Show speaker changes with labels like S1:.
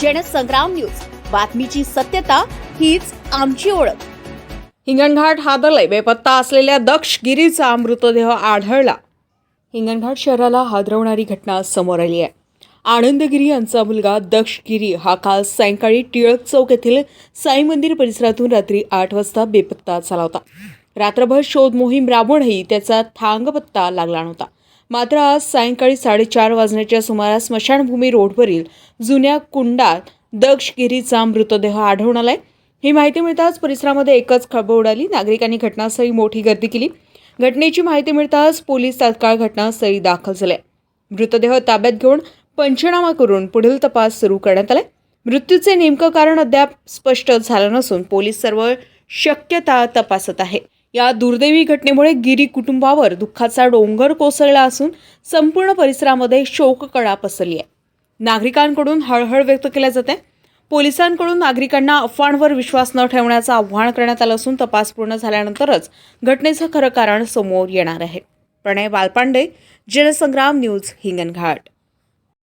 S1: Jansangram news, बातमीची सत्यता हीच आमची ओळख.
S2: हिंगणघाट हादरले. बेपत्ता असलेल्या दक्ष गिरीचा मृतदेह आढळला. हिंगणघाट शहराला हादरवणारी घटना समोर आली आहे. आनंद गिरी यांचा मुलगा दक्ष गिरी हा काल सायंकाळी टिळक चौक येथील साई मंदिर परिसरातून रात्री 8 वाजता बेपत्ता झाला होता. रात्रभर शोध मोहीम राबवूनही त्याचा थांगपत्ता लागला नव्हता. मात्र आज सायंकाळी 4:30 वाजण्याच्या सुमारास स्मशानभूमी रोडवरील जुन्या कुंडात दक्ष गिरीचा मृतदेह आढळून आलाय. ही माहिती मिळताच परिसरामध्ये एकच खळबळ उडाली. नागरिकांनी घटनास्थळी मोठी गर्दी केली. घटनेची माहिती मिळताच पोलीस तात्काळ घटनास्थळी दाखल झाले. मृतदेह ताब्यात घेऊन पंचनामा करून पुढील तपास सुरू करण्यात आलाय. मृत्यूचे नेमकं कारण अद्याप स्पष्ट झालं नसून पोलीस सर्व शक्यता तपासत आहे. या दुर्दैवी घटनेमुळे गिरी कुटुंबावर दुःखाचा डोंगर कोसळला असून संपूर्ण परिसरामध्ये शोककळा पसरली आहे. नागरिकांकडून हळहळ व्यक्त केल्या जाते. पोलिसांकडून नागरिकांना अफवांवर विश्वास न ठेवण्याचं आवाहन करण्यात आलं असून तपास पूर्ण झाल्यानंतरच घटनेचं खरं कारण समोर येणार आहे. प्रणय बालपांडे, जनसंग्राम न्यूज, हिंगणघाट.